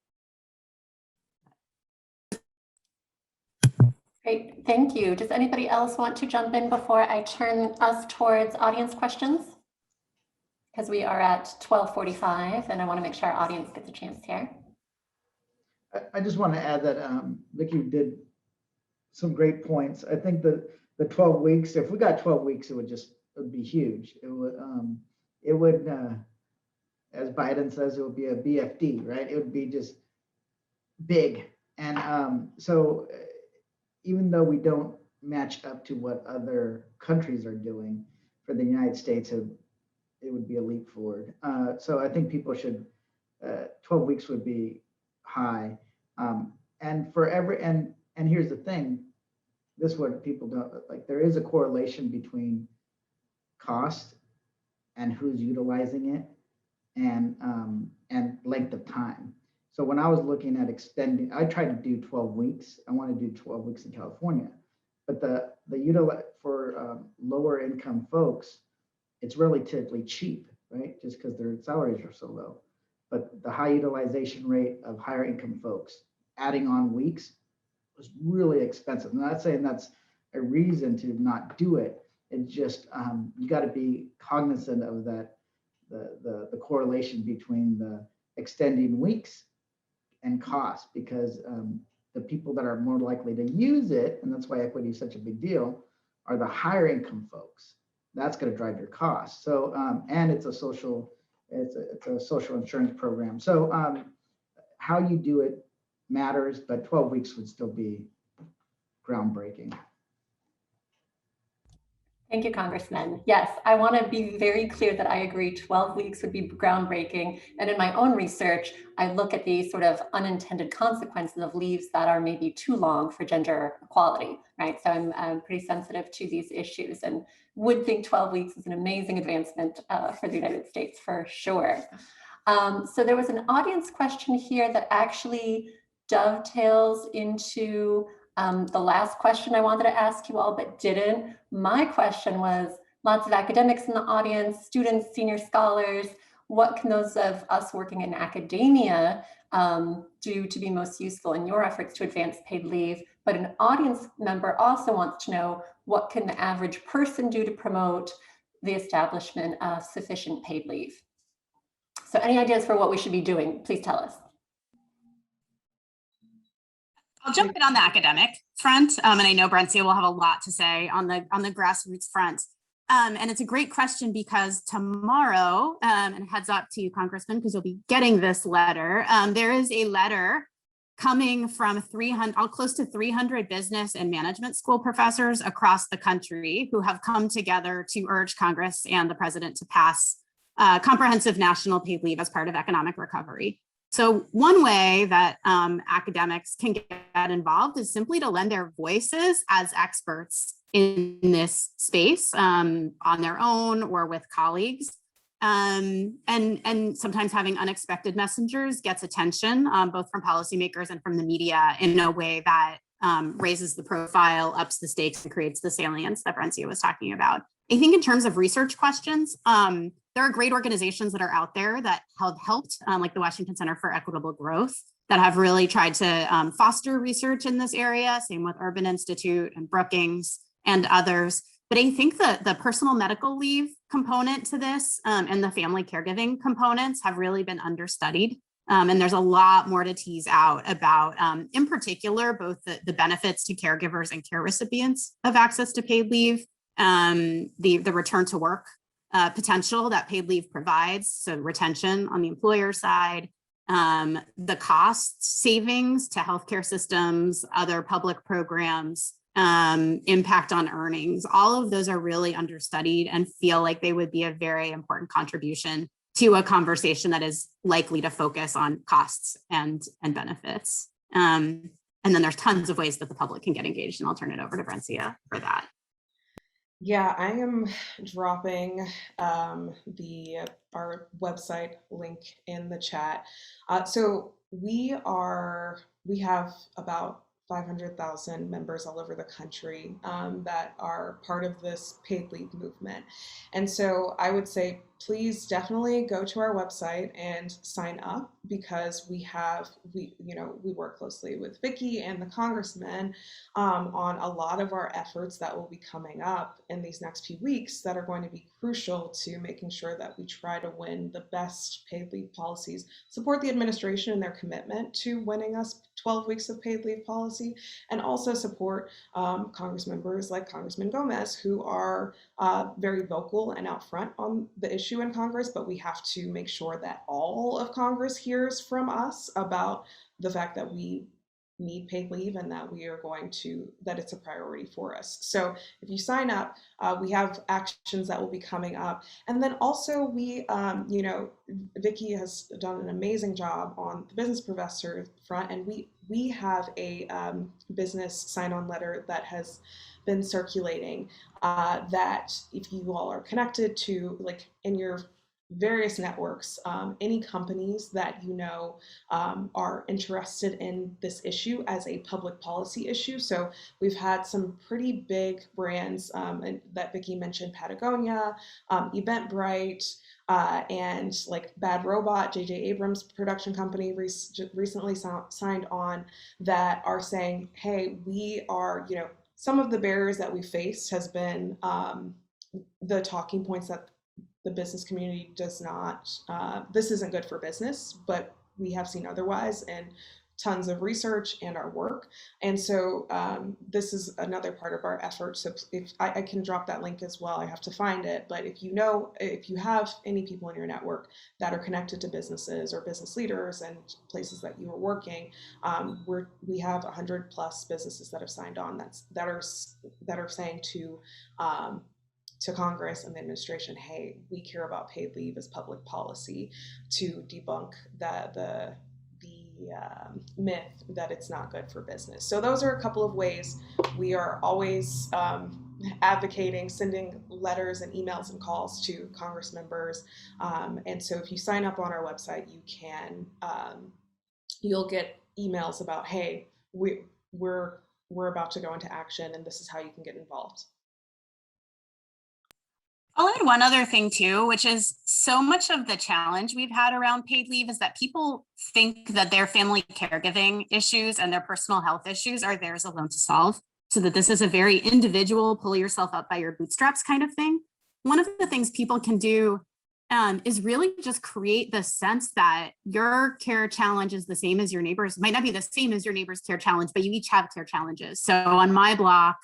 Great, thank you. Does anybody else want to jump in before I turn us towards audience questions? Because we are at 12:45 and I want to make sure our audience gets a chance here. I just want to add that Vicki did some great points. I think the 12 weeks, if we got 12 weeks, it would be huge. It would, as Biden says, it would be a BFD, right? It would be just big. And so even though we don't match up to what other countries are doing, for the United States, it would be a leap forward. So I think people should, 12 weeks would be high. And for and here's the thing, this is what people don't like, there is a correlation between cost and who's utilizing it and length of time. So when I was looking at extending, I tried to do 12 weeks. I want to do 12 weeks in California, but for lower income folks, it's relatively cheap, right? Just because their salaries are so low. But the high utilization rate of higher income folks, adding on weeks was really expensive. I'm not saying that's a reason to not do it. It's just you got to be cognizant of that, the correlation between the extending weeks and cost, because the people that are more likely to use it, and that's why equity is such a big deal, are the higher income folks. That's going to drive your costs. So and it's a social insurance program. So how you do it matters, but 12 weeks would still be groundbreaking. Thank you, Congressman. Yes, I want to be very clear that I agree 12 weeks would be groundbreaking. And in my own research, I look at the sort of unintended consequences of leaves that are maybe too long for gender equality, right? So I'm pretty sensitive to these issues and would think 12 weeks is an amazing advancement for the United States for sure. So there was an audience question here that actually dovetails into the last question I wanted to ask you all, but didn't. My question was, lots of academics in the audience, students, senior scholars, what can those of us working in academia do to be most useful in your efforts to advance paid leave? But an audience member also wants to know, what can the average person do to promote the establishment of sufficient paid leave? So any ideas for what we should be doing, please tell us. I'll jump in on the academic front, and I know Brencia will have a lot to say on the grassroots front. And it's a great question because tomorrow, and heads up to you, Congressman, because you'll be getting this letter. There is a letter coming from close to 300 business and management school professors across the country who have come together to urge Congress and the president to pass comprehensive national paid leave as part of economic recovery. So one way that academics can get involved is simply to lend their voices as experts in this space on their own or with colleagues. And sometimes having unexpected messengers gets attention, both from policymakers and from the media in a way that raises the profile, ups the stakes, and creates the salience that Brencia was talking about. I think in terms of research questions, there are great organizations that are out there that have helped, like the Washington Center for Equitable Growth, that have really tried to foster research in this area, same with Urban Institute and Brookings and others. But I think the personal medical leave component to this and the family caregiving components have really been understudied. And there's a lot more to tease out about, in particular, both the benefits to caregivers and care recipients of access to paid leave, the return to work potential that paid leave provides, so retention on the employer side, the cost savings to healthcare systems, other public programs, impact on earnings. All of those are really understudied and feel like they would be a very important contribution to a conversation that is likely to focus on costs and benefits. And then there's tons of ways that the public can get engaged, and I'll turn it over to Brencia for that. Yeah, I am dropping our website link in the chat. So we have about 500,000 members all over the country that are part of this paid leave movement. And so I would say, please definitely go to our website and sign up, because we work closely with Vicki and the congressmen on a lot of our efforts that will be coming up in these next few weeks that are going to be crucial to making sure that we try to win the best paid leave policies, support the administration in their commitment to winning us 12 weeks of paid leave policy, and also support Congress members like Congressman Gomez, who are very vocal and out front on the issue in Congress, but we have to make sure that all of Congress hears from us about the fact that we need paid leave and that that it's a priority for us. So if you sign up, we have actions that will be coming up. And then also we, Vicki has done an amazing job on the business professor front, and we have a business sign-on letter that has been circulating that if you all are connected to, like, in your various networks, any companies that are interested in this issue as a public policy issue. So we've had some pretty big brands that Vicki mentioned, Patagonia, Eventbrite, and like Bad Robot, J.J. Abrams production company recently signed on, that are saying, hey, we are, some of the barriers that we faced has been the talking points that the business community does not, this isn't good for business, but we have seen otherwise in tons of research and our work. And so this is another part of our effort. So if I can drop that link as well, I have to find it. But if you have any people in your network that are connected to businesses or business leaders and places that you are working, we have 100+ businesses that have signed on that are saying to Congress and the administration, hey, we care about paid leave as public policy, to debunk the myth that it's not good for business. So those are a couple of ways we are always advocating, sending letters and emails and calls to Congress members. And so if you sign up on our website, you'll get emails about, hey, we're about to go into action, and this is how you can get involved. I'll add one other thing too, which is so much of the challenge we've had around paid leave is that people think that their family caregiving issues and their personal health issues are theirs alone to solve. So that this is a very individual, pull yourself up by your bootstraps kind of thing. One of the things people can do is really just create the sense that your care challenge is the same as your neighbor's. It might not be the same as your neighbor's care challenge, but you each have care challenges. So on my block,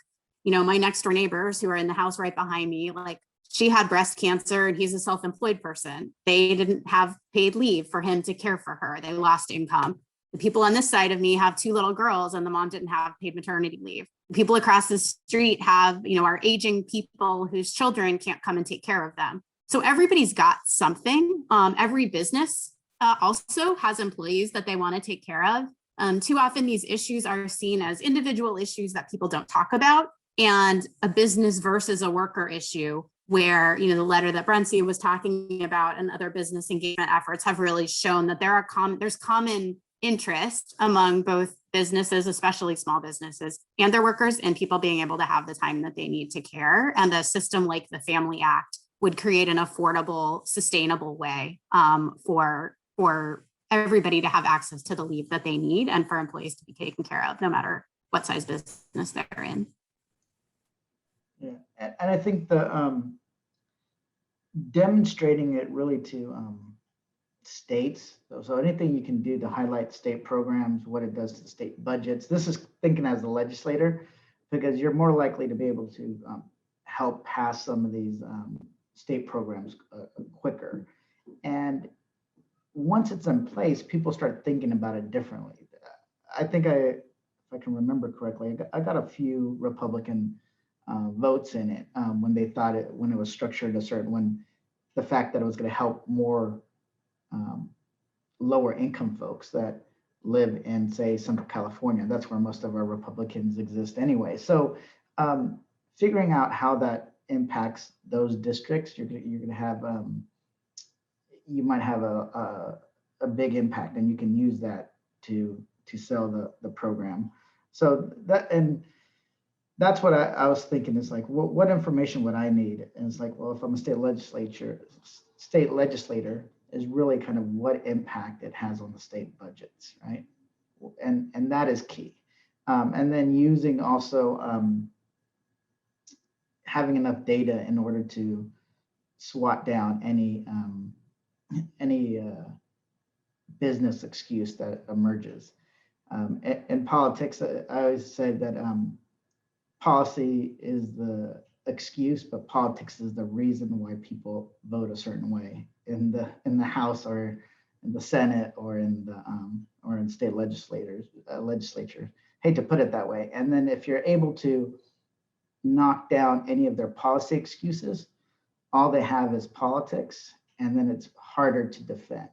my next door neighbors who are in the house right behind me, like, she had breast cancer and he's a self-employed person. They didn't have paid leave for him to care for her. They lost income. The people on this side of me have 2 little girls and the mom didn't have paid maternity leave. The people across the street have, our aging people whose children can't come and take care of them. So everybody's got something. Every business also has employees that they want to take care of. Too often these issues are seen as individual issues that people don't talk about, and a business versus a worker issue, where, the letter that Brencia was talking about and other business engagement efforts have really shown that there's common interest among both businesses, especially small businesses and their workers, and people being able to have the time that they need to care. And a system like the Family Act would create an affordable, sustainable way for everybody to have access to the leave that they need and for employees to be taken care of, no matter what size business they're in. Yeah, and I think the demonstrating it really to states. So anything you can do to highlight state programs, what it does to the state budgets. This is thinking as a legislator, because you're more likely to be able to help pass some of these state programs quicker. And once it's in place, people start thinking about it differently. I think if I can remember correctly, I got a few Republican votes in it when they thought when it was structured when the fact that it was going to help more lower income folks that live in, say, Central California. That's where most of our Republicans exist anyway. So figuring out how that impacts those districts, you're going to have, you might have a big impact, and you can use that to sell the program. So that's what I was thinking, is like, what information would I need? And it's like, well, if I'm a state legislator, is really kind of what impact it has on the state budgets, right? And that is key. And then using also having enough data in order to swat down any business excuse that emerges. In politics, I always say that policy is the excuse, but politics is the reason why people vote a certain way in the House or in the Senate or in state legislature. Hate to put it that way. And then if you're able to knock down any of their policy excuses, all they have is politics, and then it's harder to defend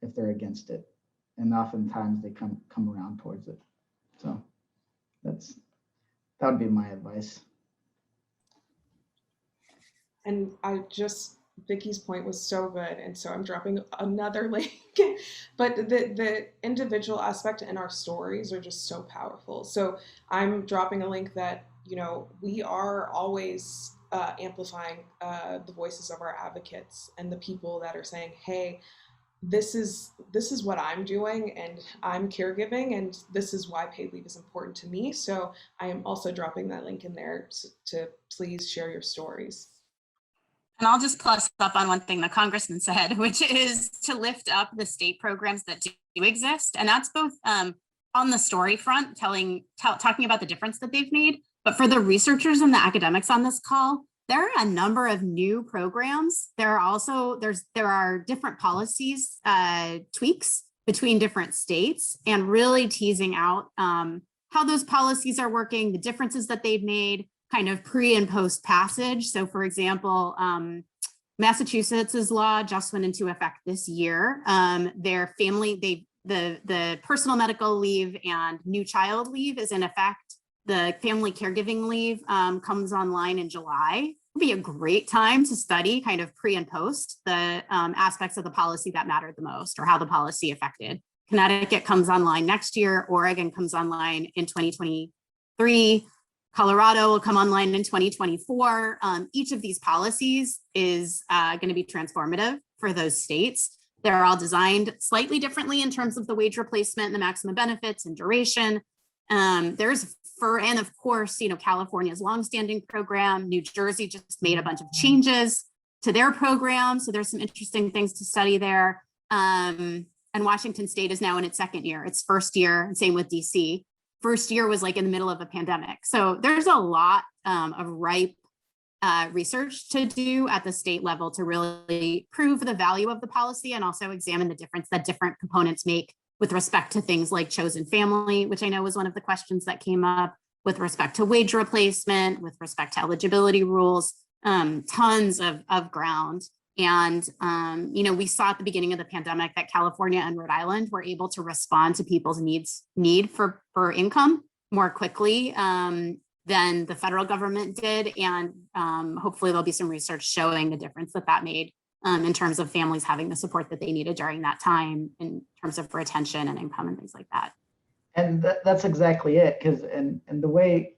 if they're against it. And oftentimes they come around towards it. So that would be my advice. And Vicki's point was so good, and so I'm dropping another link. But the individual aspect in our stories are just so powerful. So I'm dropping a link that, we are always amplifying the voices of our advocates and the people that are saying, hey, this is what I'm doing, and I'm caregiving, and this is why paid leave is important to me. So I am also dropping that link in there to please share your stories. And I'll just plus up on one thing the congressman said, which is to lift up the state programs that do exist. And that's both on the story front, talking about the difference that they've made. But for the researchers and the academics on this call, there are a number of new programs. There are different policies, tweaks between different states, and really teasing out how those policies are working, the differences that they've made, kind of pre and post passage. So for example, Massachusetts's law just went into effect this year. The personal medical leave and new child leave is in effect. The family caregiving leave comes online in July. It'll be a great time to study kind of pre and post the aspects of the policy that mattered the most, or how the policy affected. Connecticut comes online next year. Oregon comes online in 2023. Colorado will come online in 2024. Each of these policies is going to be transformative for those states. They're all designed slightly differently in terms of the wage replacement and the maximum benefits and duration. And of course, California's longstanding program. New Jersey just made a bunch of changes to their program. So there's some interesting things to study there. And Washington State is now in its second year. Its first year, and same with DC. First year was like in the middle of a pandemic. So there's a lot of ripe research to do at the state level to really prove the value of the policy, and also examine the difference that different components make with respect to things like chosen family, which I know was one of the questions that came up, with respect to wage replacement, with respect to eligibility rules, tons of ground. And, we saw at the beginning of the pandemic that California and Rhode Island were able to respond to people's need for income more quickly than the federal government did. And hopefully there'll be some research showing the difference that made in terms of families having the support that they needed during that time, in terms of retention and income and things like that. And that's exactly it. Because and the way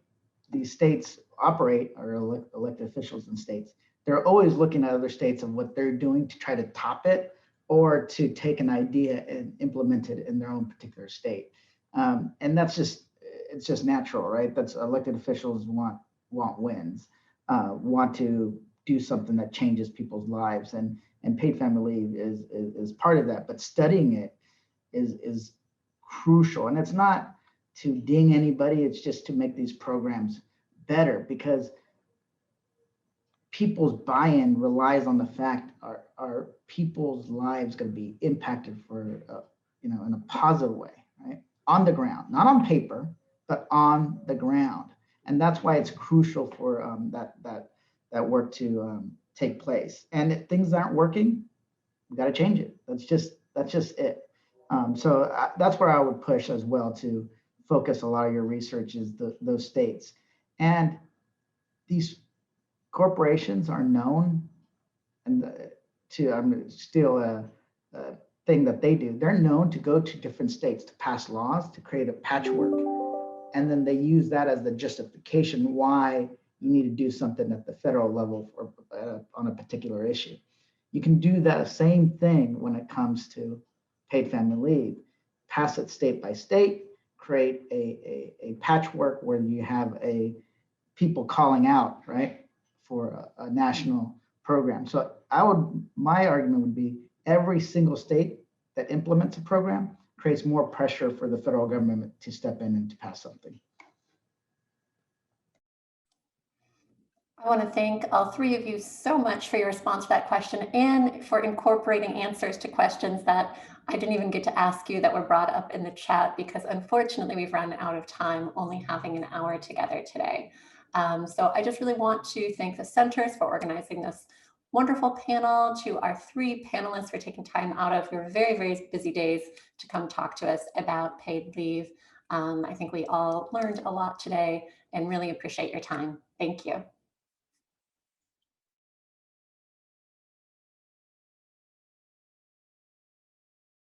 these states operate, or elected officials in states, they're always looking at other states of what they're doing to try to top it or to take an idea and implement it in their own particular state. And that's just, it's just natural, right? That's elected officials want wins, want to do something that changes people's lives, and paid family leave is part of that. But studying it is crucial, and it's not to ding anybody. It's just to make these programs better, because people's buy-in relies on the fact, are people's lives going to be impacted for in a positive way, right? On the ground, not on paper, but on the ground. And that's why it's crucial for that work to take place. And if things aren't working, we got to change it. That's just it. So that's where I would push as well, to focus a lot of your research is those states. And these corporations are known, and I'm going to steal a thing that they do. They're known to go to different states to pass laws, to create a patchwork. And then they use that as the justification why you need to do something at the federal level or on a particular issue. You can do that same thing when it comes to paid family leave. Pass it state by state, create a patchwork where you have people calling out, right, for a national program. So my argument would be every single state that implements a program creates more pressure for the federal government to step in and to pass something. I want to thank all three of you so much for your response to that question, and for incorporating answers to questions that I didn't even get to ask you that were brought up in the chat, because unfortunately we've run out of time, only having an hour together today. So I just really want to thank the centers for organizing this wonderful panel, to our three panelists for taking time out of your very, very busy days to come talk to us about paid leave. I think we all learned a lot today and really appreciate your time. Thank you.